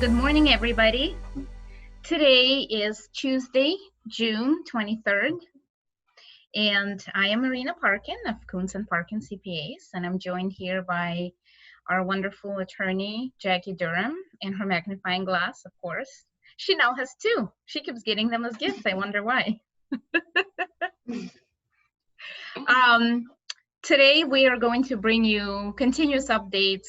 Good morning, everybody. Today is Tuesday, June 23rd, and I am Marina Parkin of Koontz Parkin CPAs, and I'm joined here by our wonderful attorney, Jackie Durham, and her magnifying glass, of course. She now has two. She keeps getting them as gifts. I wonder why. Today, we are going to bring you continuous updates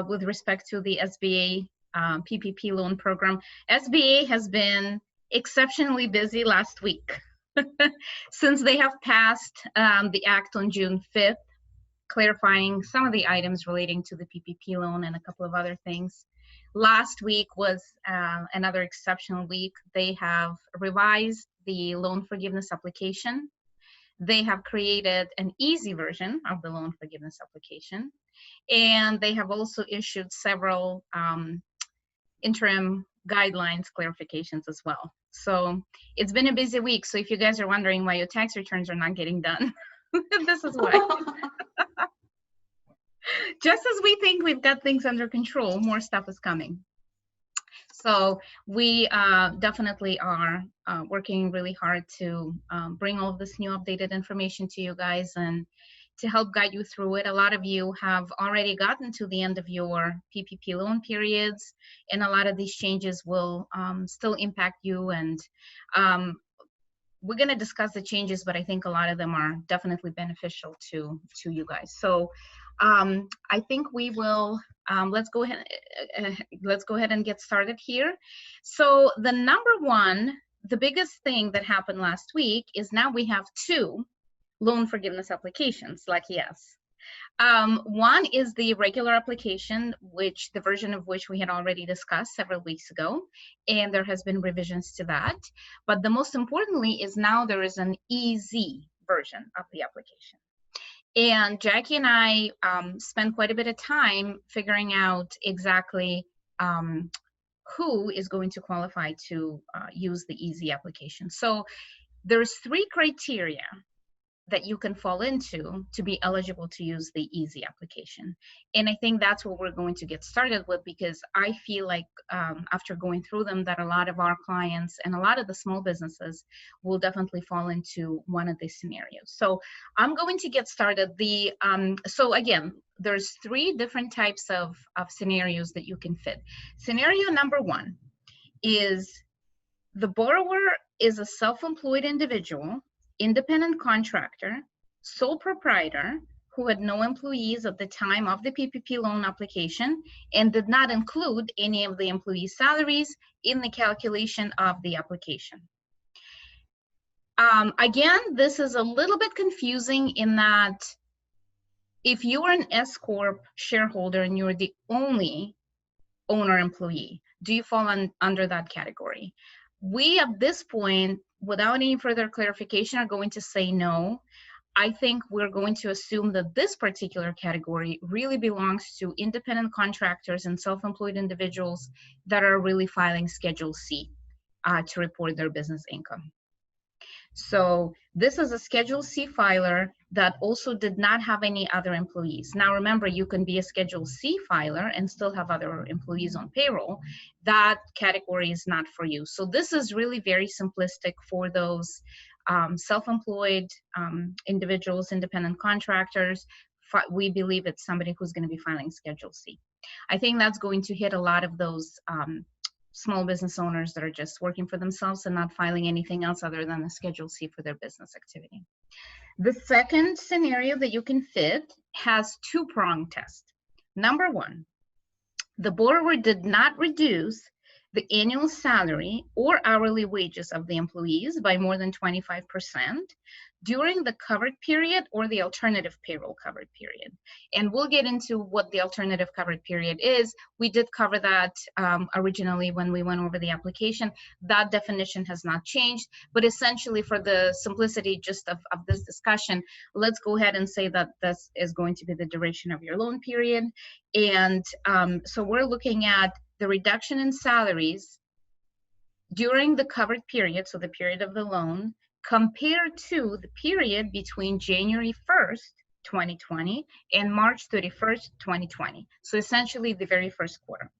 with respect to the SBA PPP loan program. SBA has been exceptionally busy last week since they have passed the act on June 5th, clarifying some of the items relating to the PPP loan and a couple of other things. Last week was another exceptional week. They have revised the loan forgiveness application. They have created an easy version of the loan forgiveness application, and they have also issued several interim guidelines clarifications as well. So it's been a busy week. So if you guys are wondering why your tax returns are not getting done, this is why. Just as we think we've got things under control, more stuff is coming. So we definitely are working really hard to bring all of this new updated information to you guys and to help guide you through it. A lot of you have already gotten to the end of your PPP loan periods, and a lot of these changes will still impact you. And we're going to discuss the changes, but I think a lot of them are definitely beneficial to you guys. So I think we will let's go ahead and get started here. So the biggest thing that happened last week is now we have two loan forgiveness applications, lucky us. One is the regular application, which the version of which we had already discussed several weeks ago, and there has been revisions to that. But the most importantly is now there is an easy version of the application. And Jackie and I spent quite a bit of time figuring out exactly who is going to qualify to use the easy application. So there's three criteria that you can fall into to be eligible to use the easy application. And I think that's what we're going to get started with, because I feel like after going through them that a lot of our clients and a lot of the small businesses will definitely fall into one of these scenarios. So I'm going to get started. So again, there's three different types of scenarios that you can fit. Scenario number one is the borrower is a self-employed individual, independent contractor, sole proprietor, who had no employees at the time of the PPP loan application and did not include any of the employee salaries in the calculation of the application. Again, this is a little bit confusing in that if you are an S Corp shareholder and you're the only owner employee, do you fall under that category? We, at this point, without any further clarification, are going to say no. I think we're going to assume that this particular category really belongs to independent contractors and self-employed individuals that are really filing Schedule C to report their business income. So this is a Schedule C filer that also did not have any other employees. Now remember, you can be a Schedule C filer and still have other employees on payroll. That category is not for you. So this is really very simplistic for those self-employed individuals, independent contractors. We believe it's somebody who's going to be filing Schedule C. I think that's going to hit a lot of those small business owners that are just working for themselves and not filing anything else other than a Schedule C for their business activity. The second scenario that you can fit has two-pronged test. Number one, the borrower did not reduce the annual salary or hourly wages of the employees by more than 25% during the covered period or the alternative payroll covered period. And we'll get into what the alternative covered period is. We did cover that originally when we went over the application. That definition has not changed, but essentially for the simplicity just of this discussion, let's go ahead and say that this is going to be the duration of your loan period. And so we're looking at the reduction in salaries during the covered period, so the period of the loan, compared to the period between January 1st, 2020 and March 31st, 2020. So essentially the very first quarter.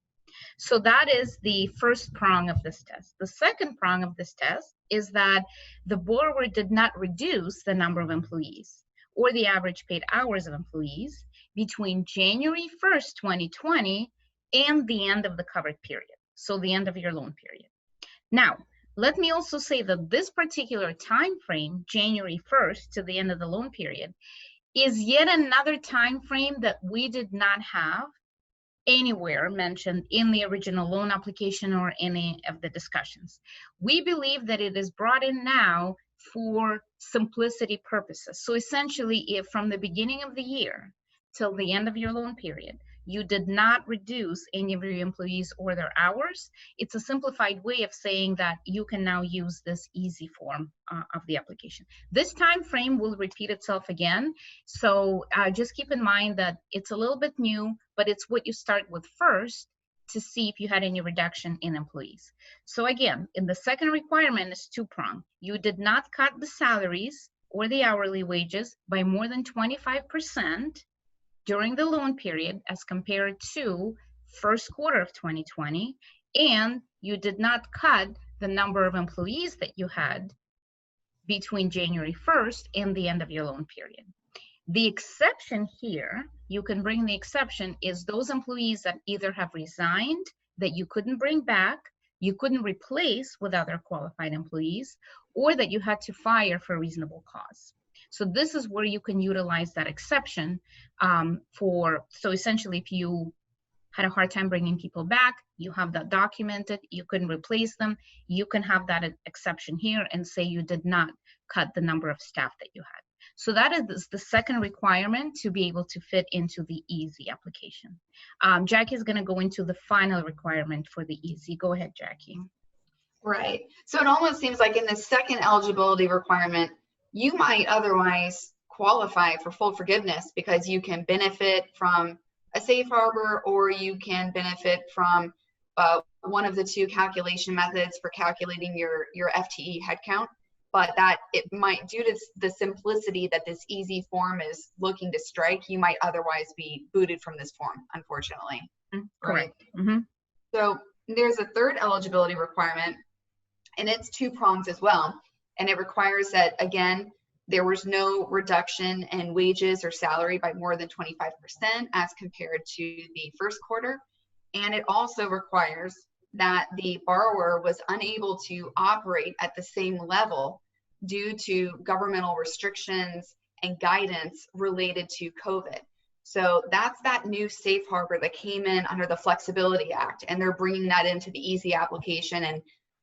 So that is the first prong of this test. The second prong of this test is that the borrower did not reduce the number of employees or the average paid hours of employees between January 1st, 2020 and the end of the covered period, so the end of your loan period. Now, let me also say that this particular time frame, January 1st to the end of the loan period, is yet another time frame that we did not have anywhere mentioned in the original loan application or any of the discussions. We believe that it is brought in now for simplicity purposes. So essentially, if from the beginning of the year till the end of your loan period, you did not reduce any of your employees or their hours, it's a simplified way of saying that you can now use this easy form of the application. This time frame will repeat itself again. So just keep in mind that it's a little bit new, but it's what you start with first to see if you had any reduction in employees. So again, in the second requirement is two-pronged. You did not cut the salaries or the hourly wages by more than 25% during the loan period as compared to first quarter of 2020, and you did not cut the number of employees that you had between January 1st and the end of your loan period. The exception here, you can bring the exception, is those employees that either have resigned, that you couldn't bring back, you couldn't replace with other qualified employees, or that you had to fire for a reasonable cause. So this is where you can utilize that exception so essentially if you had a hard time bringing people back, you have that documented, you couldn't replace them, you can have that exception here and say you did not cut the number of staff that you had. So that is the second requirement to be able to fit into the easy application. Jackie is going to go into the final requirement for the easy. Go ahead, Jackie. Right. So it almost seems like in the second eligibility requirement, you might otherwise qualify for full forgiveness because you can benefit from a safe harbor, or you can benefit from one of the two calculation methods for calculating your FTE headcount. But that it might, due to the simplicity that this easy form is looking to strike, you might otherwise be booted from this form, unfortunately. Correct. Right? Mm-hmm. So there's a third eligibility requirement, and it's two prongs as well. And it requires that, again, there was no reduction in wages or salary by more than 25% as compared to the first quarter. And it also requires that the borrower was unable to operate at the same level due to governmental restrictions and guidance related to COVID. So that's that new safe harbor that came in under the Flexibility Act, and they're bringing that into the easy application. And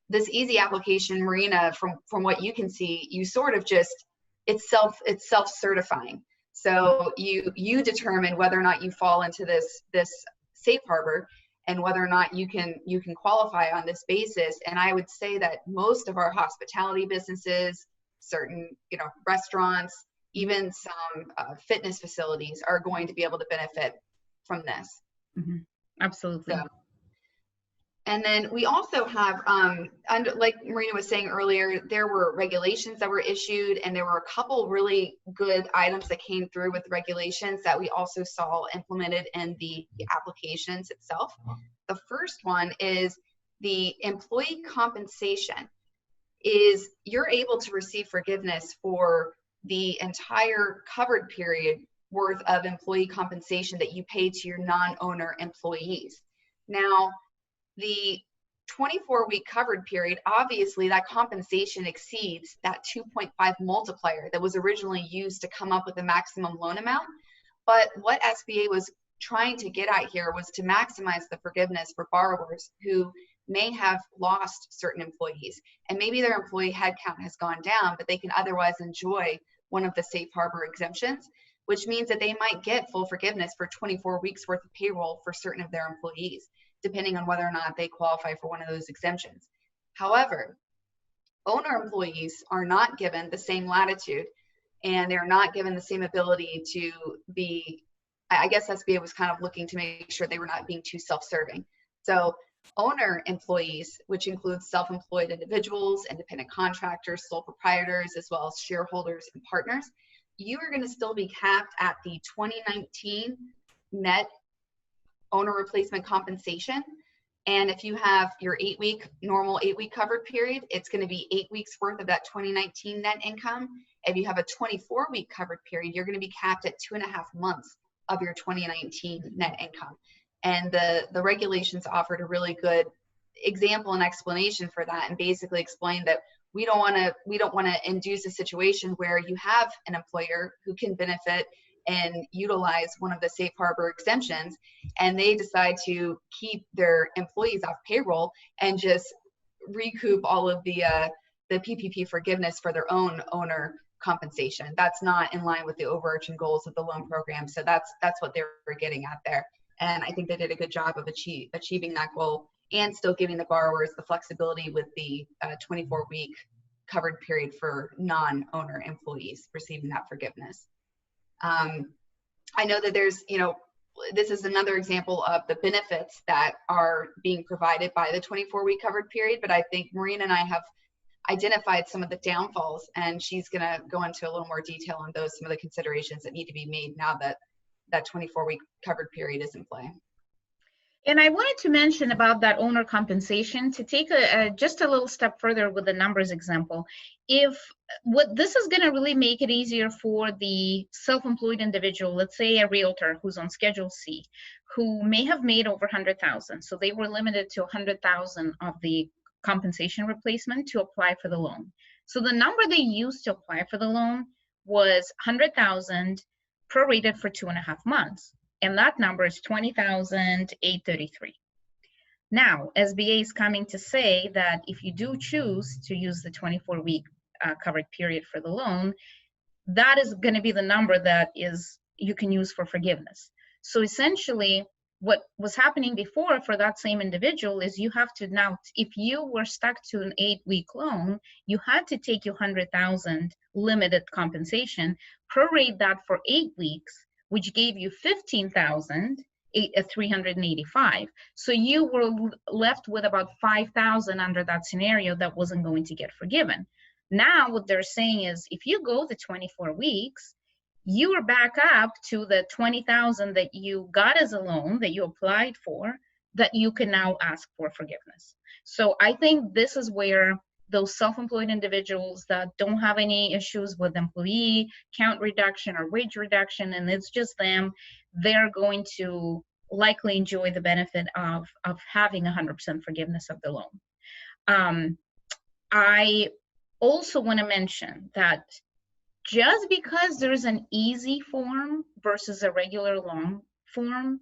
this easy application, Marina, from what you can see, you sort of just, it's self-certifying. So you determine whether or not you fall into this safe harbor and whether or not you can qualify on this basis. And I would say that most of our hospitality businesses, certain restaurants, even some fitness facilities are going to be able to benefit from this. Mm-hmm. Absolutely. So, and then we also have, like Marina was saying earlier, there were regulations that were issued, and there were a couple really good items that came through with regulations that we also saw implemented in the applications itself. The first one is the employee compensation. Is you're able to receive forgiveness for the entire covered period worth of employee compensation that you pay to your non-owner employees. Now, the 24-week covered period, obviously that compensation exceeds that 2.5 multiplier that was originally used to come up with the maximum loan amount. But what SBA was trying to get at here was to maximize the forgiveness for borrowers who may have lost certain employees, and maybe their employee headcount has gone down, but they can otherwise enjoy one of the safe harbor exemptions, which means that they might get full forgiveness for 24 weeks worth of payroll for certain of their employees, depending on whether or not they qualify for one of those exemptions. However, owner employees are not given the same latitude, and they're not given the same ability to be, I guess SBA was kind of looking to make sure they were not being too self-serving. So owner employees, which includes self-employed individuals, independent contractors, sole proprietors, as well as shareholders and partners, you are going to still be capped at the 2019 net owner replacement compensation. And if you have your normal 8-week covered period, it's going to be 8 weeks worth of that 2019 net income. If you have a 24-week covered period, you're going to be capped at 2.5 months of your 2019 net income. And the regulations offered a really good example and explanation for that, and basically explained that we don't want to induce a situation where you have an employer who can benefit and utilize one of the safe harbor exemptions, and they decide to keep their employees off payroll and just recoup all of the PPP forgiveness for their own owner compensation. That's not in line with the overarching goals of the loan program. So that's what they were getting at there. And I think they did a good job of achieving that goal and still giving the borrowers the flexibility with the 24-week covered period for non-owner employees receiving that forgiveness. I know that there's, this is another example of the benefits that are being provided by the 24-week covered period, but I think Marina and I have identified some of the downfalls, and she's going to go into a little more detail on those, some of the considerations that need to be made now that that 24-week covered period is in play. And I wanted to mention about that owner compensation, to take just a little step further with the numbers example. This is going to really make it easier for the self-employed individual, let's say a realtor who's on Schedule C, who may have made over 100,000. So they were limited to 100,000 of the compensation replacement to apply for the loan. So the number they used to apply for the loan was 100,000 prorated for 2.5 months. And that number is 20,833. Now, SBA is coming to say that if you do choose to use the 24-week covered period for the loan, that is going to be the number that you can use for forgiveness. So essentially, what was happening before for that same individual is you have to now, if you were stuck to an 8-week loan, you had to take your 100,000 limited compensation, prorate that for 8 weeks, which gave you 15,385. So you were left with about 5,000 under that scenario that wasn't going to get forgiven. Now what they're saying is, if you go the 24 weeks, you are back up to the 20,000 that you got as a loan that you applied for, that you can now ask for forgiveness. So I think this is where those self-employed individuals that don't have any issues with employee count reduction or wage reduction, and it's just them, they're going to likely enjoy the benefit of having 100% forgiveness of the loan. I also want to mention that just because there's an easy form versus a regular loan form,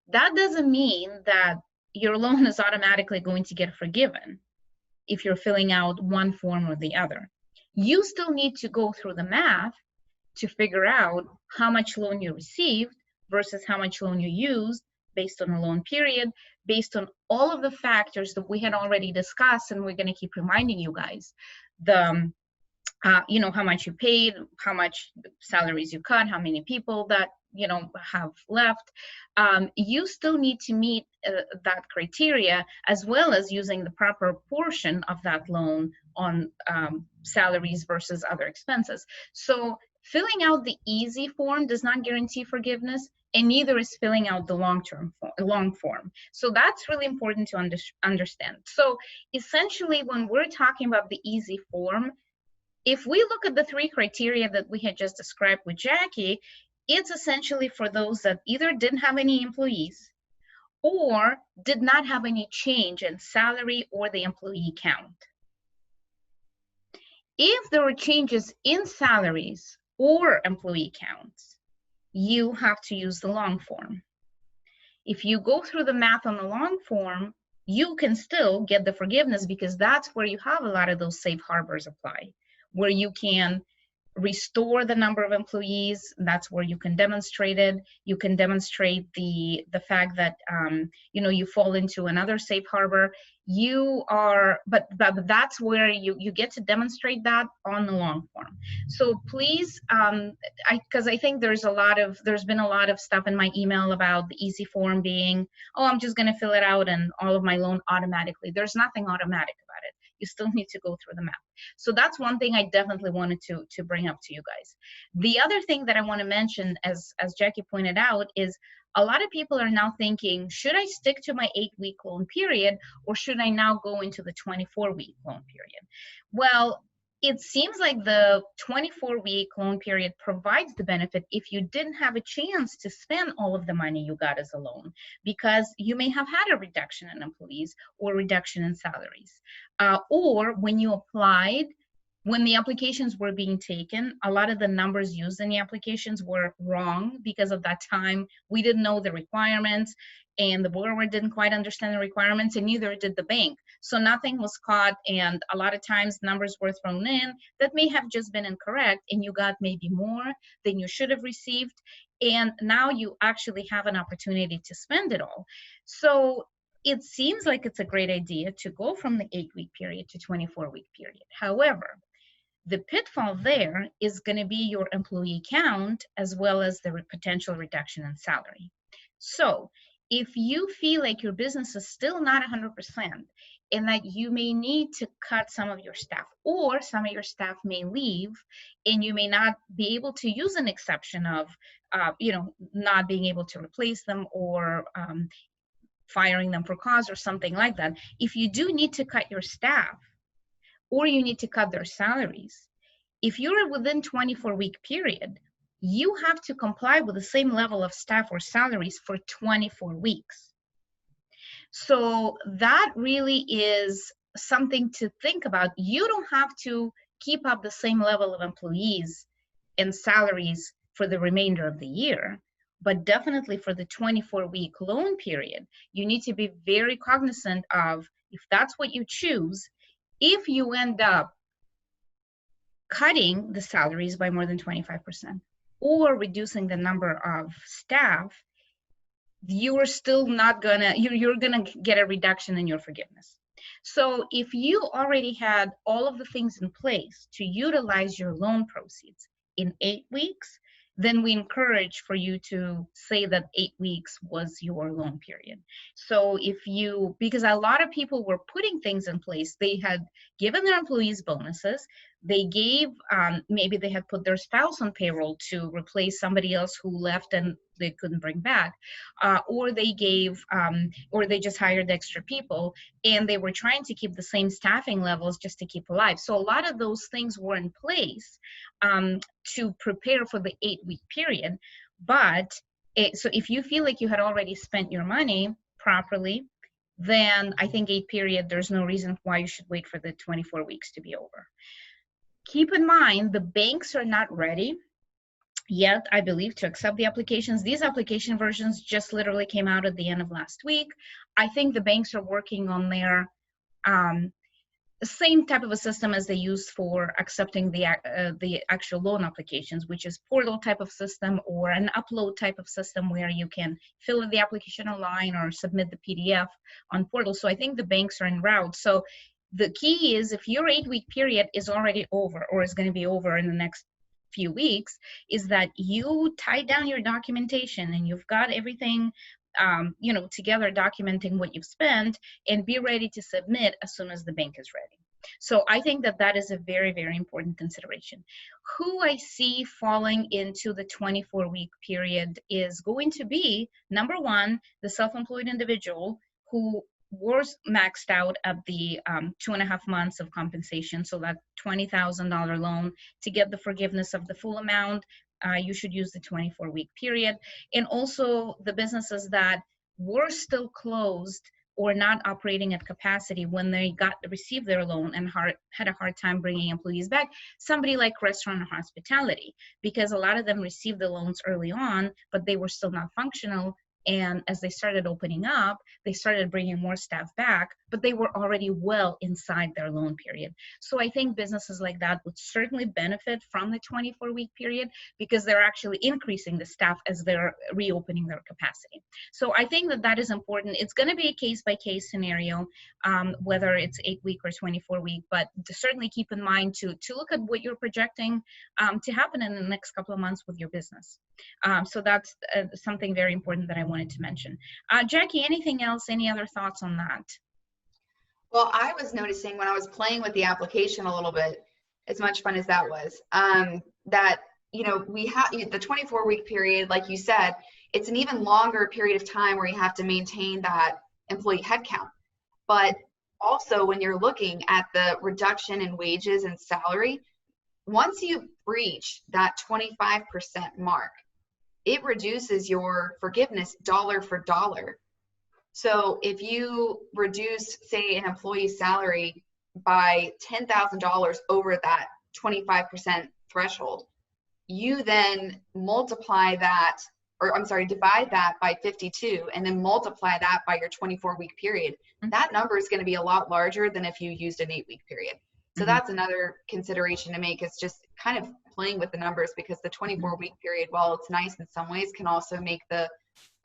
that doesn't mean that your loan is automatically going to get forgiven if you're filling out one form or the other. You still need to go through the math to figure out how much loan you received versus how much loan you used based on the loan period, based on all of the factors that we had already discussed, and we're going to keep reminding you guys. How much you paid, how much salaries you cut, how many people that have left. You still need to meet that criteria, as well as using the proper portion of that loan on salaries versus other expenses. So filling out the easy form does not guarantee forgiveness, and neither is filling out the long form. So that's really important to understand. So essentially, when we're talking about the easy form, if we look at the 3 criteria that we had just described with Jackie, it's essentially for those that either didn't have any employees or did not have any change in salary or the employee count. If there were changes in salaries or employee counts, you have to use the long form. If you go through the math on the long form, you can still get the forgiveness, because that's where you have a lot of those safe harbors apply, where you can restore the number of employees. That's where you can demonstrate it. You can demonstrate the fact that you fall into another safe harbor. But that's where you get to demonstrate that on the long form. So please, because I think there's been a lot of stuff in my email about the easy form being, oh, I'm just going to fill it out and all of my loan automatically. There's nothing automatic about it. you still need to go through the math. So that's one thing I definitely wanted to bring up to you guys. The other thing that I want to mention, as Jackie pointed out, is a lot of people are now thinking, should I stick to my 8-week loan period, or should I now go into the 24-week loan period? Well, it seems like the 24-week loan period provides the benefit if you didn't have a chance to spend all of the money you got as a loan, because you may have had a reduction in employees or reduction in salaries. Or when you applied, when the applications were being taken, a lot of the numbers used in the applications were wrong because of that time. We didn't know the requirements, and the borrower didn't quite understand the requirements, and neither did the bank. So nothing was caught, and a lot of times numbers were thrown in that may have just been incorrect, and you got maybe more than you should have received, and now you actually have an opportunity to spend it all. So it seems like it's a great idea to go from the 8-week period to 24-week period. However, the pitfall there is going to be your employee count as well as the potential reduction in salary. So if you feel like your business is still not 100% and that you may need to cut some of your staff, or some of your staff may leave and you may not be able to use an exception of, not being able to replace them, or firing them for cause or something like that. If you do need to cut your staff, or you need to cut their salaries, if you're within 24-week period, you have to comply with the same level of staff or salaries for 24 weeks. So that really is something to think about. You don't have to keep up the same level of employees and salaries for the remainder of the year, but definitely for the 24-week loan period, you need to be very cognizant of, if that's what you choose, if you end up cutting the salaries by more than 25% or reducing the number of staff, you are still not gonna, you're gonna get a reduction in your forgiveness. So if you already had all of the things in place to utilize your loan proceeds in 8 weeks, then we encourage for you to say that 8 weeks was your loan period. So if you, because a lot of people were putting things in place, they had given their employees bonuses, they gave, maybe they had put their spouse on payroll to replace somebody else who left and they couldn't bring back, or they gave, or they just hired extra people, and they were trying to keep the same staffing levels just to keep alive. So a lot of those things were in place to prepare for the 8-week period. But so if you feel like you had already spent your money properly, then I think 8 period, there's no reason why you should wait for the 24 weeks to be over. Keep in mind, the banks are not ready yet, I believe, to accept the applications. These application versions just literally came out at the end of last week. I think the banks are working on their same type of a system as they use for accepting the actual loan applications, which is portal type of system or an upload type of system where you can fill in the application online or submit the PDF on portal. So I think the banks are en route. So the key is, if your 8-week period is already over or is going to be over in the next few weeks, is that you tie down your documentation and you've got everything together, documenting what you've spent, and be ready to submit as soon as the bank is ready. So I think that that is a very, very important consideration. Who I see falling into the 24-week period is going to be, number one, the self-employed individual who was maxed out at the 2.5 months of compensation. So that $20,000 loan, to get the forgiveness of the full amount, you should use the 24-week period. And also the businesses that were still closed or not operating at capacity when they received their loan and had a hard time bringing employees back. Somebody like restaurant or hospitality, because a lot of them received the loans early on, but they were still not functional. And as they started opening up, they started bringing more staff back, but they were already well inside their loan period. So I think businesses like that would certainly benefit from the 24-week period, because they're actually increasing the staff as they're reopening their capacity. So I think that that is important. It's going to be a case-by-case scenario, whether it's 8-week or 24-week, but to certainly keep in mind to look at what you're projecting to happen in the next couple of months with your business. So that's something very important that I wanted to mention. Jackie, anything else? Any other thoughts on that? Well, I was noticing when I was playing with the application a little bit, as much fun as that was, that, you know, we have the 24-week period, like you said, it's an even longer period of time where you have to maintain that employee headcount. But also when you're looking at the reduction in wages and salary, once you breach that 25% mark, it reduces your forgiveness dollar for dollar. So if you reduce, say, an employee's salary by $10,000 over that 25% threshold, you then multiply that, or I'm sorry, divide that by 52 and then multiply that by your 24-week period. That number is going to be a lot larger than if you used an 8-week period. So that's another consideration to make, is just kind of playing with the numbers, because the 24-week period, while it's nice in some ways, can also make the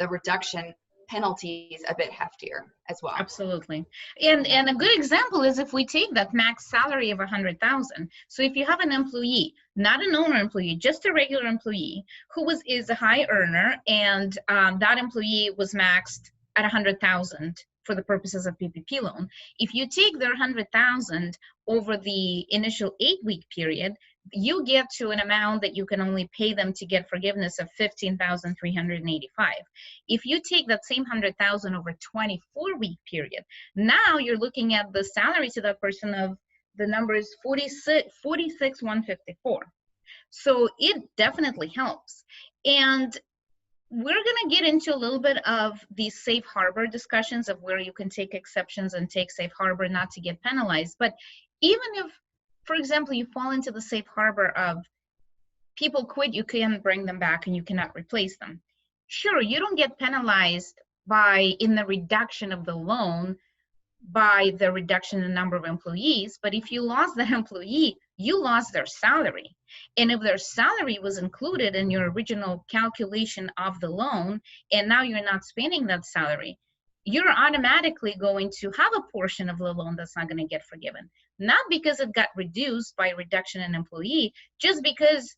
reduction penalties a bit heftier as well. Absolutely. And a good example is if we take that max salary of 100,000. So if you have an employee, not an owner employee, just a regular employee who is a high earner, and that employee was maxed at 100,000 for the purposes of PPP loan. If you take their 100,000 over the initial 8-week period, you get to an amount that you can only pay them to get forgiveness of $15,385. If you take that same 100,000 over 24-week period, now you're looking at the salary to that person of, the number is 46,154. So it definitely helps. And we're going to get into a little bit of the safe harbor discussions of where you can take exceptions and take safe harbor not to get penalized. But even if, for example, you fall into the safe harbor of people quit, you can't bring them back and you cannot replace them. Sure, you don't get penalized in the reduction of the loan by the reduction in the number of employees, but if you lost that employee, you lost their salary. And if their salary was included in your original calculation of the loan, and now you're not spending that salary, you're automatically going to have a portion of the loan that's not going to get forgiven. Not because it got reduced by reduction in employee, just because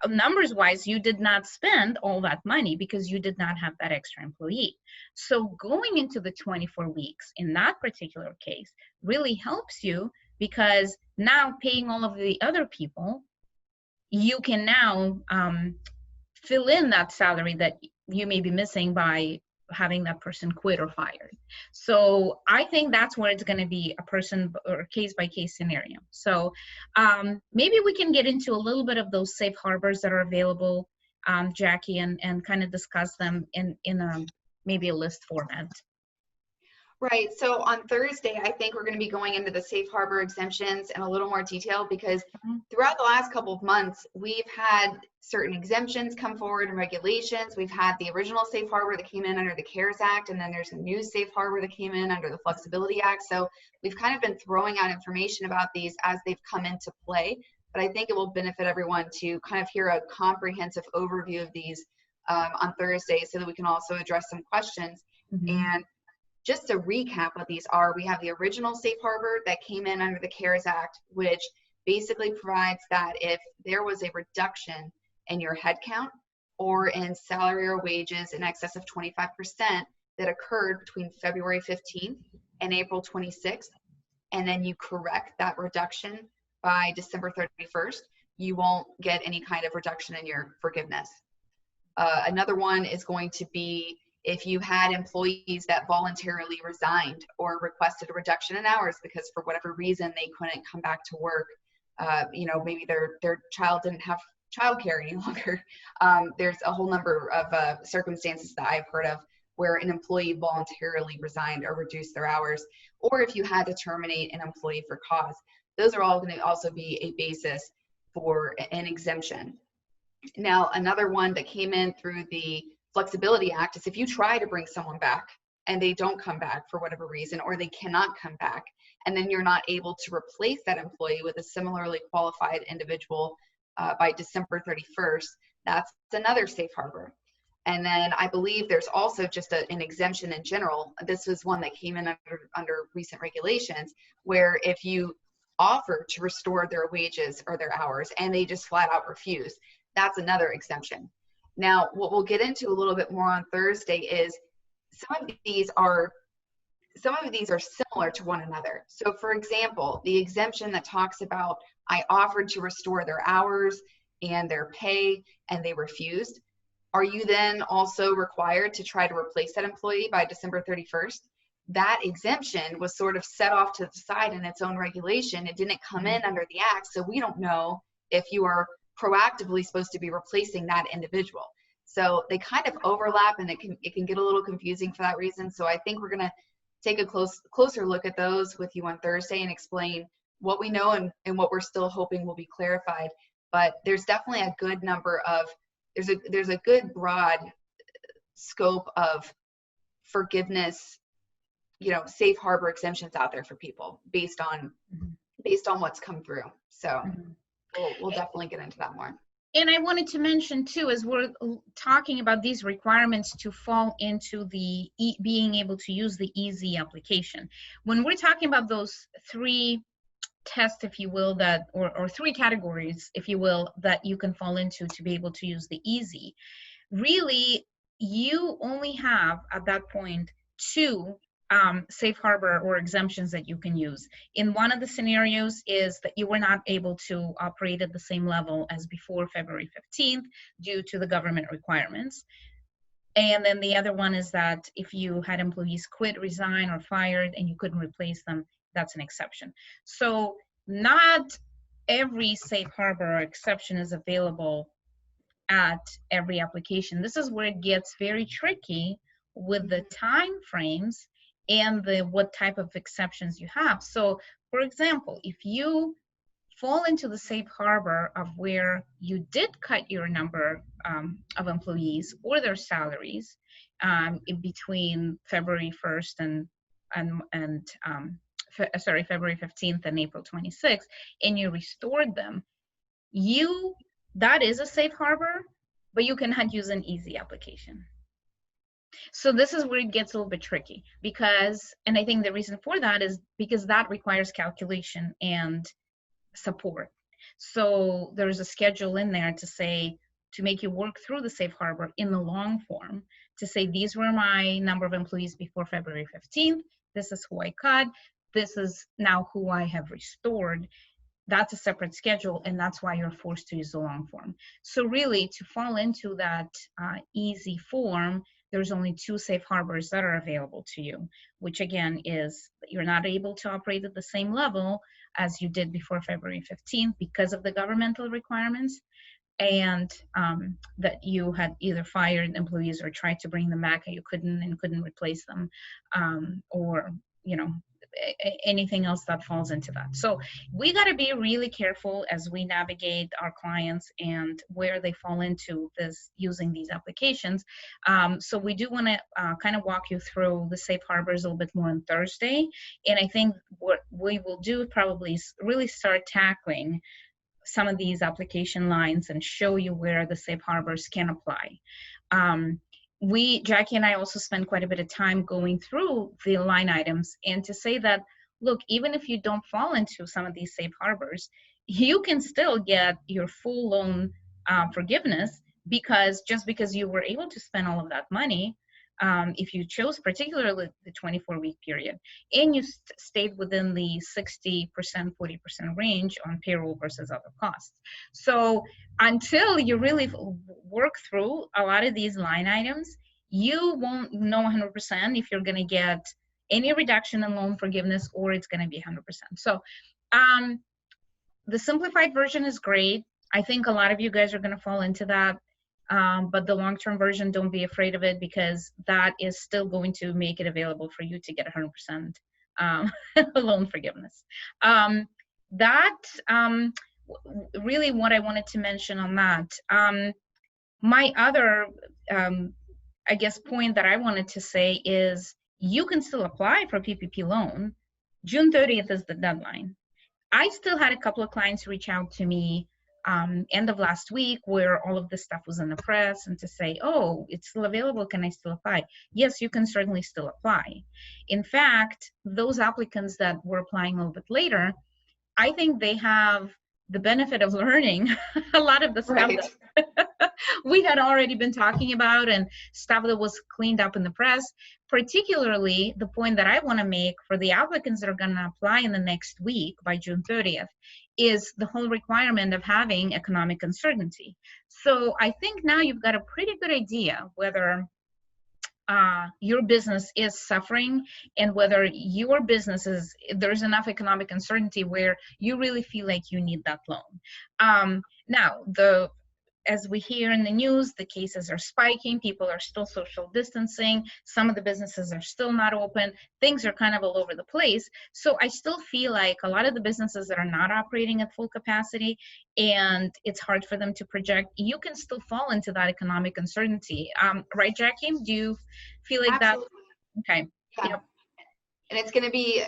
numbers wise, you did not spend all that money because you did not have that extra employee. So going into the 24 weeks in that particular case really helps you, because now paying all of the other people, you can now fill in that salary that you may be missing by having that person quit or fired. So I think that's where it's going to be a person or case by case scenario. So maybe we can get into a little bit of those safe harbors that are available, Jackie, and kind of discuss them in maybe a list format. Right. So on Thursday, I think we're going to be going into the safe harbor exemptions in a little more detail, because throughout the last couple of months, we've had certain exemptions come forward and regulations. We've had the original safe harbor that came in under the CARES Act, and then there's a new safe harbor that came in under the Flexibility Act. So we've kind of been throwing out information about these as they've come into play, but I think it will benefit everyone to kind of hear a comprehensive overview of these on Thursday, so that we can also address some questions. And just to recap what these are, we have the original safe harbor that came in under the CARES Act, which basically provides that if there was a reduction in your headcount or in salary or wages in excess of 25% that occurred between February 15th and April 26th, and then you correct that reduction by December 31st, you won't get any kind of reduction in your forgiveness. Another one is going to be if you had employees that voluntarily resigned or requested a reduction in hours because for whatever reason they couldn't come back to work, maybe their child didn't have childcare any longer. There's a whole number of circumstances that I've heard of where an employee voluntarily resigned or reduced their hours, or if you had to terminate an employee for cause. Those are all going to also be a basis for an exemption. Now, another one that came in through the Flexibility Act is if you try to bring someone back and they don't come back for whatever reason, or they cannot come back, and then you're not able to replace that employee with a similarly qualified individual by December 31st, that's another safe harbor. And then I believe there's also just an exemption in general. This was one that came in under recent regulations, where if you offer to restore their wages or their hours and they just flat out refuse, that's another exemption. Now, what we'll get into a little bit more on Thursday is some of some of these are similar to one another. So for example, the exemption that talks about I offered to restore their hours and their pay and they refused. Are you then also required to try to replace that employee by December 31st? That exemption was sort of set off to the side in its own regulation. It didn't come in under the act, so we don't know if you are proactively supposed to be replacing that individual. So they kind of overlap, and it can get a little confusing for that reason. So I think we're going to take a closer look at those with you on Thursday and explain what we know and what we're still hoping will be clarified. But there's definitely a good number of, there's a good broad scope of forgiveness, you know, safe harbor exemptions out there for people based on what's come through. So we'll definitely get into that more. And I wanted to mention too, as we're talking about these requirements to fall into the being able to use the easy application, when we're talking about those three tests, if you will, that or three categories, if you will, that you can fall into to be able to use the easy, really you only have at that point two safe harbor or exemptions that you can use. In one of the scenarios is that you were not able to operate at the same level as before February 15th due to the government requirements. And then the other one is that if you had employees quit, resign, or fired and you couldn't replace them, that's an exception. So not every safe harbor or exception is available at every application. This is where it gets very tricky with the time frames and what type of exceptions you have. So for example, if you fall into the safe harbor of where you did cut your number of employees or their salaries in between February 1st February 15th and April 26th, and you restored them, that is a safe harbor, but you cannot use an easy application. So this is where it gets a little bit tricky because, and I think the reason for that is because that requires calculation and support. So there's a schedule in there to say, to make you work through the safe harbor in the long form, to say, these were my number of employees before February 15th. This is who I cut. This is now who I have restored. That's a separate schedule, and that's why you're forced to use the long form. So really, to fall into that easy form, there's only two safe harbors that are available to you, which again is that you're not able to operate at the same level as you did before February 15th because of the governmental requirements, and that you had either fired employees or tried to bring them back and you couldn't replace them, or anything else that falls into that. So we got to be really careful as we navigate our clients and where they fall into this using these applications. So we do want to kind of walk you through the safe harbors a little bit more on Thursday. And I think what we will do probably is really start tackling some of these application lines and show you where the safe harbors can apply. Jackie and I also spend quite a bit of time going through the line items and to say that, look, even if you don't fall into some of these safe harbors, you can still get your full loan forgiveness because you were able to spend all of that money, if you chose particularly the 24-week period, and you stayed within the 60%, 40% range on payroll versus other costs. So until you really work through a lot of these line items, you won't know 100% if you're going to get any reduction in loan forgiveness or it's going to be 100%. So the simplified version is great. I think a lot of you guys are going to fall into that. But the long-term version, don't be afraid of it because that is still going to make it available for you to get 100% loan forgiveness. Really what I wanted to mention on that. My other, I guess, point that I wanted to say is you can still apply for a PPP loan. June 30th is the deadline. I still had a couple of clients reach out to me end of last week where all of this stuff was in the press and to say, oh, it's still available, can I still apply? Yes, you can certainly still apply. In fact, those applicants that were applying a little bit later, I think they have the benefit of learning a lot of the stuff Right. that we had already been talking about and stuff that was cleaned up in the press. Particularly, the point that I want to make for the applicants that are going to apply in the next week by June 30th is the whole requirement of having economic uncertainty. So I think now you've got a pretty good idea whether your business is suffering and whether your business is, there's enough economic uncertainty where you really feel like you need that loan. Now, as we hear in the news, the cases are spiking, people are still social distancing, some of the businesses are still not open, things are kind of all over the place. So I still feel like a lot of the businesses that are not operating at full capacity and it's hard for them to project, you can still fall into that economic uncertainty. Right, Jackie? Do you feel like Absolutely. that? Okay. Yeah. Yep. And it's going to be,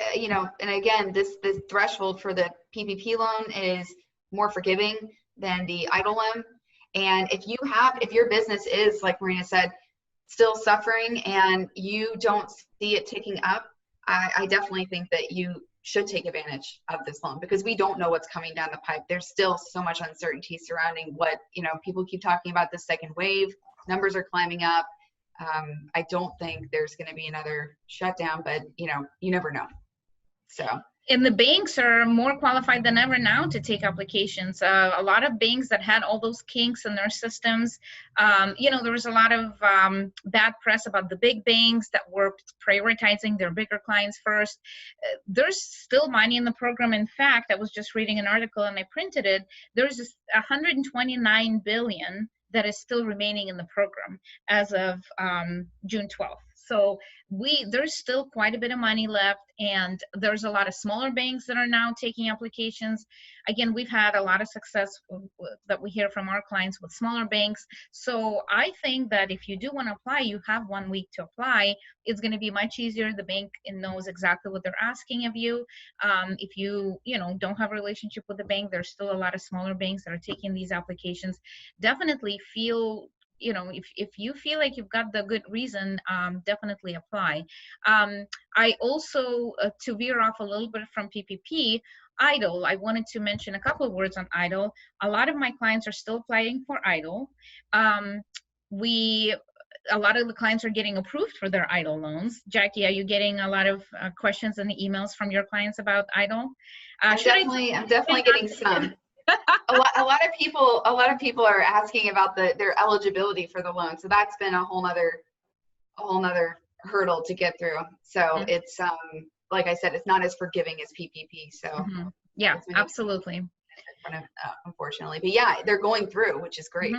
and again, this threshold for the PPP loan is more forgiving than the EIDL loan. And if your business is, like Marina said, still suffering and you don't see it ticking up, I definitely think that you should take advantage of this loan, because we don't know what's coming down the pipe. There's still so much uncertainty surrounding what, people keep talking about the second wave, numbers are climbing up. I don't think there's going to be another shutdown, but you never know. So. And the banks are more qualified than ever now to take applications. A lot of banks that had all those kinks in their systems, there was a lot of bad press about the big banks that were prioritizing their bigger clients first. There's still money in the program. In fact, I was just reading an article and I printed it. There's 129 billion that is still remaining in the program as of June 12th. So there's still quite a bit of money left, and there's a lot of smaller banks that are now taking applications. Again, we've had a lot of success that we hear from our clients with smaller banks. So I think that if you do want to apply, you have 1 week to apply. It's going to be much easier. The bank knows exactly what they're asking of you. If you don't have a relationship with the bank, there's still a lot of smaller banks that are taking these applications. Definitely feel, if you feel like you've got the good reason, definitely apply. I also, to veer off a little bit from PPP, EIDL, I wanted to mention a couple of words on EIDL. A lot of my clients are still applying for EIDL. A lot of the clients are getting approved for their EIDL loans. Jackie, are you getting a lot of questions and emails from your clients about EIDL? I'm definitely getting some. a lot of people are asking about their eligibility for the loan, so that's been a whole nother hurdle to get through. So it's like I said, it's not as forgiving as PPP. So yeah, absolutely. Unfortunately, but yeah, they're going through, which is great.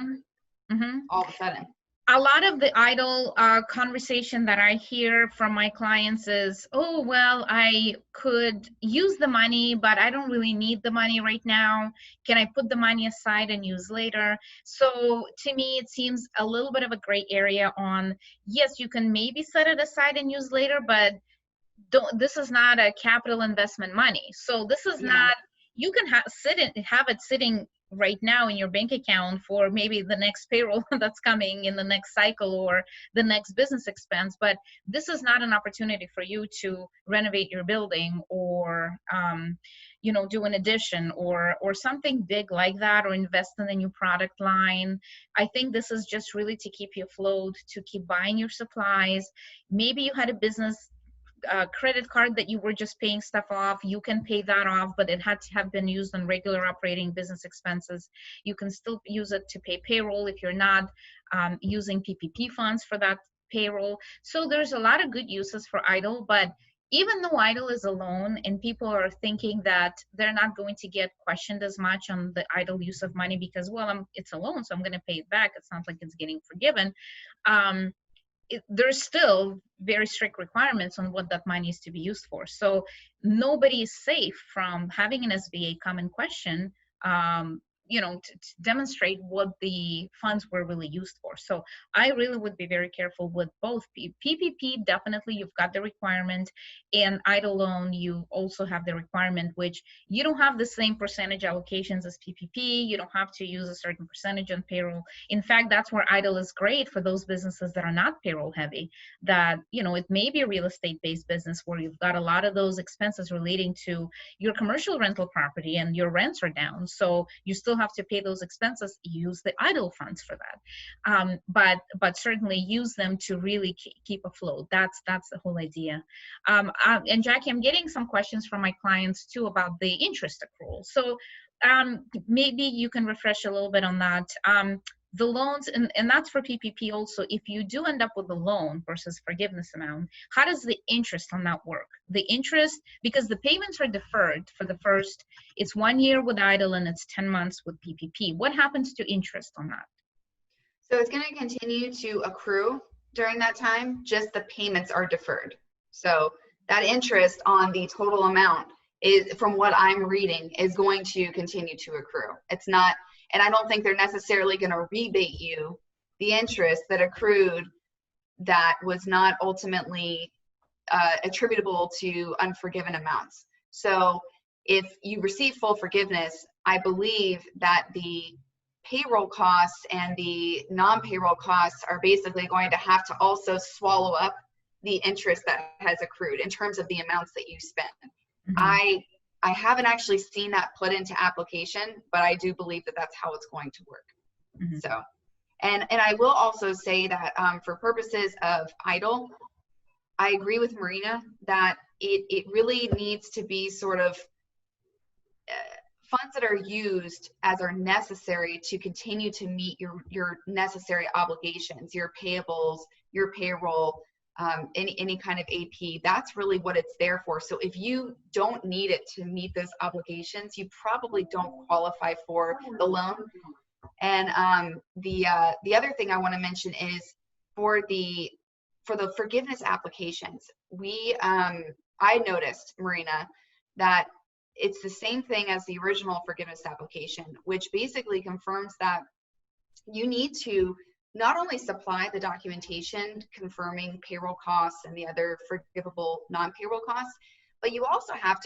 All of a sudden. A lot of the EIDL conversation that I hear from my clients is, oh, well, I could use the money, but I don't really need the money right now. Can I put the money aside and use later? So to me, it seems a little bit of a gray area on, yes, you can maybe set it aside and use later, but this is not a capital investment money. So this is not, you can have it sitting right now in your bank account for maybe the next payroll that's coming in the next cycle or the next business expense, but this is not an opportunity for you to renovate your building or do an addition or something big like that, or invest in a new product line. I think this is just really to keep you afloat, to keep buying your supplies. Maybe you had a business credit card that you were just paying stuff off. You can pay that off, but it had to have been used on regular operating business expenses. You can still use it to pay payroll if you're not using PPP funds for that payroll. So there's a lot of good uses for EIDL, but even though EIDL is a loan and people are thinking that they're not going to get questioned as much on the EIDL use of money because, well, it's a loan, so I'm going to pay it back. It's not like it's getting forgiven. There's still very strict requirements on what that money is to be used for. So nobody is safe from having an SBA come and question to demonstrate what the funds were really used for. So I really would be very careful with both. PPP, definitely you've got the requirement, and EIDL loan, you also have the requirement, which you don't have the same percentage allocations as PPP. You don't have to use a certain percentage on payroll. In fact, that's where EIDL is great for those businesses that are not payroll heavy, that, it may be a real estate based business where you've got a lot of those expenses relating to your commercial rental property and your rents are down. So you still have to pay those expenses. Use the EIDL funds for that. But certainly use them to really keep afloat. That's the whole idea. And Jackie, I'm getting some questions from my clients too about the interest accrual. So maybe you can refresh a little bit on that. The loans, and that's for PPP also, if you do end up with a loan versus forgiveness amount, how does the interest on that work? The interest, because the payments are deferred for the first, it's 1 year with EIDL and it's 10 months with PPP. What happens to interest on that? So it's going to continue to accrue during that time, just the payments are deferred. So that interest on the total amount is, from what I'm reading, is going to continue to accrue. It's not, and I don't think they're necessarily going to rebate you the interest that accrued that was not ultimately attributable to unforgiven amounts. So if you receive full forgiveness, I believe that the payroll costs and the non-payroll costs are basically going to have to also swallow up the interest that has accrued in terms of the amounts that you spend. Mm-hmm. I haven't actually seen that put into application, but I do believe that that's how it's going to work. Mm-hmm. So, and I will also say that for purposes of EIDL, I agree with Marina that it really needs to be sort of funds that are used as are necessary to continue to meet your necessary obligations, your payables, your payroll, any kind of AP. That's really what it's there for. So if you don't need it to meet those obligations, you probably don't qualify for the loan. And the other thing I want to mention is for the forgiveness applications, I noticed, Marina, that it's the same thing as the original forgiveness application, which basically confirms that you need to not only supply the documentation confirming payroll costs and the other forgivable non-payroll costs, but you also have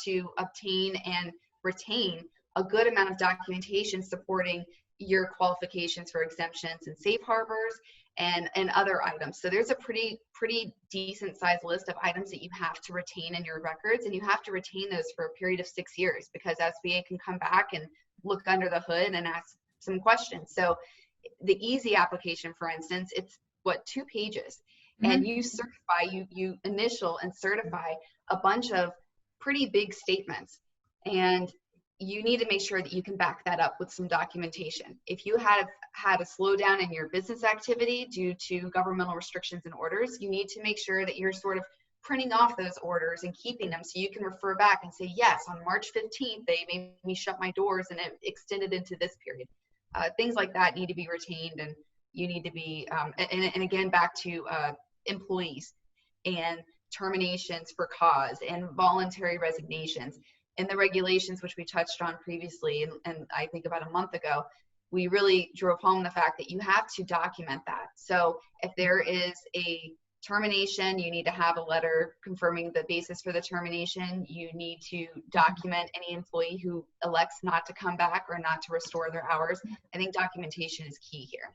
to obtain and retain a good amount of documentation supporting your qualifications for exemptions and safe harbors and other items. So there's a pretty decent sized list of items that you have to retain in your records, and you have to retain those for a period of 6 years because SBA can come back and look under the hood and ask some questions. So the easy application, for instance, it's 2 pages, mm-hmm. and you certify, you initial and certify a bunch of pretty big statements, and you need to make sure that you can back that up with some documentation. If you have had a slowdown in your business activity due to governmental restrictions and orders, you need to make sure that you're sort of printing off those orders and keeping them so you can refer back and say, yes, on March 15th, they made me shut my doors and it extended into this period. Things like that need to be retained, and you need to be, and again, back to employees and terminations for cause and voluntary resignations. In the regulations, which we touched on previously, and I think about a month ago, we really drove home the fact that you have to document that. So if there is a termination, you need to have a letter confirming the basis for the termination. You need to document any employee who elects not to come back or not to restore their hours. I think documentation is key here.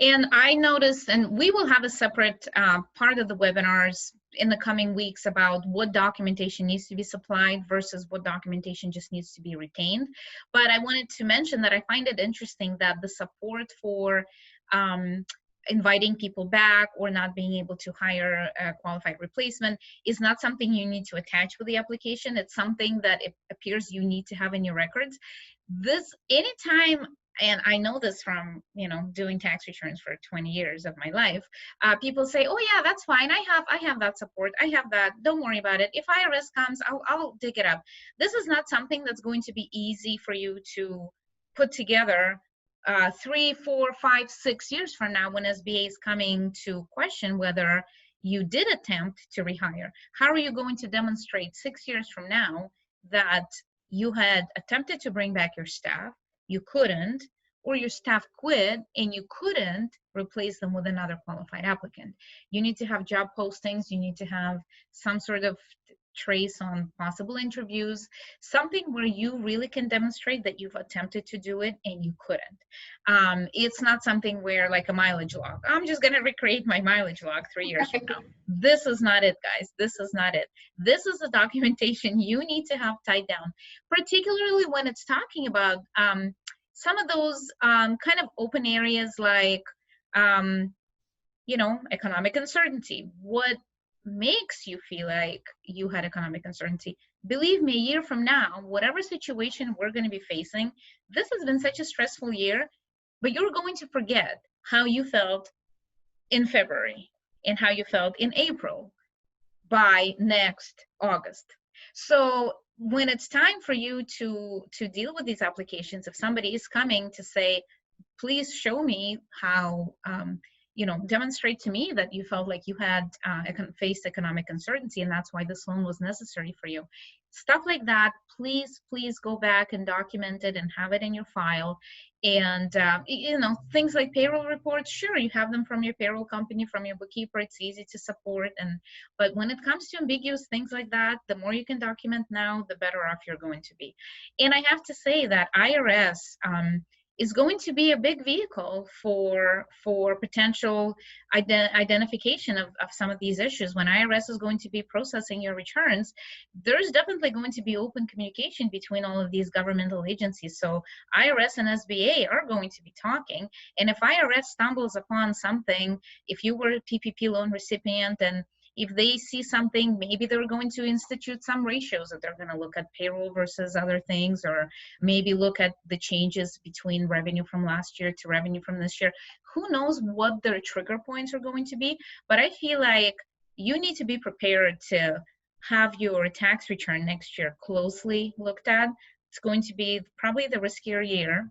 And I noticed, and we will have a separate part of the webinars in the coming weeks about what documentation needs to be supplied versus what documentation just needs to be retained. But I wanted to mention that I find it interesting that the support for inviting people back or not being able to hire a qualified replacement is not something you need to attach with the application. It's something that it appears you need to have in your records. This, anytime, and I know this from, doing tax returns for 20 years of my life, people say, oh yeah, that's fine. I have that support. I have that. Don't worry about it. If IRS comes, I'll dig it up. This is not something that's going to be easy for you to put together 3, 4, 5, 6 years from now when SBA is coming to question whether you did attempt to rehire. How are you going to demonstrate 6 years from now that you had attempted to bring back your staff, you couldn't, or your staff quit and you couldn't replace them with another qualified applicant. You need to have job postings, you need to have some sort of trace on possible interviews, something where you really can demonstrate that you've attempted to do it and you couldn't. It's not something where like a mileage log. I'm just going to recreate my mileage log 3 years from now. This is not it, guys. This is not it. This is the documentation you need to have tied down, particularly when it's talking about some of those kind of open areas like, you know, economic uncertainty. What makes you feel like you had economic uncertainty? Believe me, a year from now, whatever situation we're going to be facing, this has been such a stressful year, but you're going to forget how you felt in February and how you felt in April by next August. So when it's time for you to deal with these applications, if somebody is coming to say, please show me how, you know, demonstrate to me that you felt like you had faced economic uncertainty and that's why this loan was necessary for you. Stuff like that, please go back and document it and have it in your file. And, you know, things like payroll reports, sure, you have them from your payroll company, from your bookkeeper, it's easy to support. But when it comes to ambiguous things like that, the more you can document now, the better off you're going to be. And I have to say that IRS, is going to be a big vehicle for potential identification of some of these issues. When IRS is going to be processing your returns, there's definitely going to be open communication between all of these governmental agencies. So IRS and SBA are going to be talking. And if IRS stumbles upon something, if you were a PPP loan recipient and if they see something, maybe they're going to institute some ratios that they're going to look at payroll versus other things, or maybe look at the changes between revenue from last year to revenue from this year. Who knows what their trigger points are going to be? But I feel like you need to be prepared to have your tax return next year closely looked at. It's going to be probably the riskier year.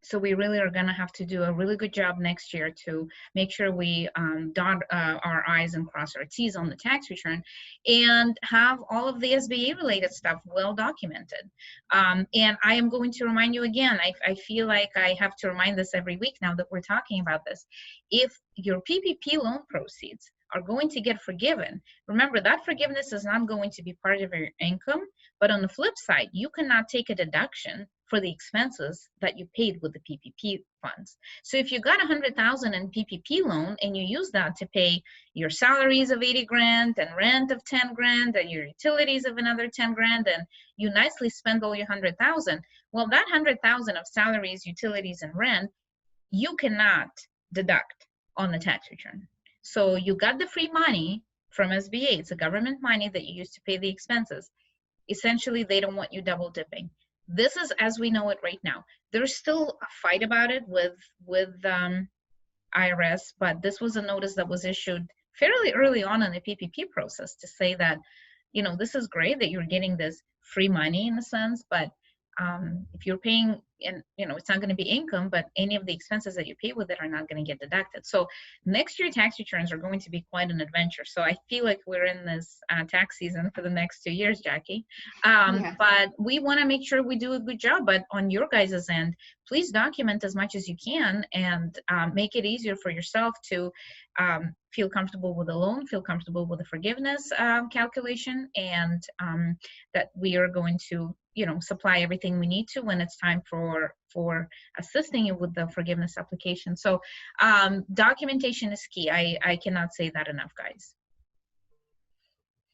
So we really are going to have to do a really good job next year to make sure we dot our I's and cross our T's on the tax return and have all of the SBA related stuff well documented. And I am going to remind you again, I feel like I have to remind this every week now that we're talking about this. If your PPP loan proceeds are going to get forgiven, remember that forgiveness is not going to be part of your income, but on the flip side, you cannot take a deduction for the expenses that you paid with the PPP funds. So if you got $100,000 in PPP loan and you use that to pay your salaries of 80 grand and rent of 10 grand and your utilities of another 10 grand and you nicely spend all your 100,000, well, that 100,000 of salaries, utilities, and rent, you cannot deduct on the tax return. So you got the free money from SBA. It's a government money that you use to pay the expenses. Essentially, they don't want you double dipping. This is as we know it right now. There's still a fight about it with IRS, but this was a notice that was issued fairly early on in the PPP process to say that, you know, this is great that you're getting this free money in a sense, but if you're paying, and you know, it's not going to be income, but any of the expenses that you pay with it are not going to get deducted. So next year tax returns are going to be quite an adventure. So I feel like we're in this tax season for the next 2 years, Jackie. But we want to make sure we do a good job. But on your guys' end, please document as much as you can and make it easier for yourself to feel comfortable with the loan, feel comfortable with the forgiveness calculation, and that we are going to, you know, supply everything we need to when it's time for assisting you with the forgiveness application. So documentation is key. I cannot say that enough, guys.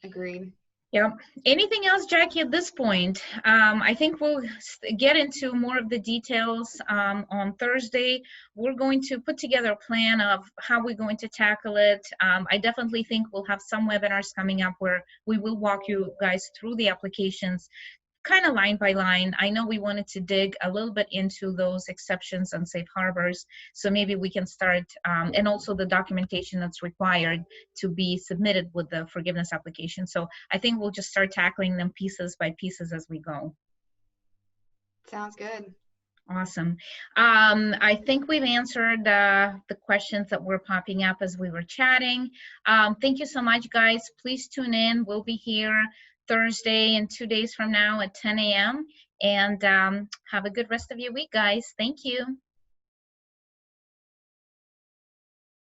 Agreed. Yep. Anything else, Jackie, at this point? I think we'll get into more of the details on Thursday. We're going to put together a plan of how we're going to tackle it. I definitely think we'll have some webinars coming up where we will walk you guys through the applications kind of line by line. I know we wanted to dig a little bit into those exceptions and safe harbors, so maybe we can start, and also the documentation that's required to be submitted with the forgiveness application. So I think we'll just start tackling them pieces by pieces as we go. Sounds good. Awesome. I think we've answered the questions that were popping up as we were chatting. Thank you so much, guys. Please tune in. We'll be here Thursday and 2 days from now at 10 a.m. And have a good rest of your week, guys. Thank you.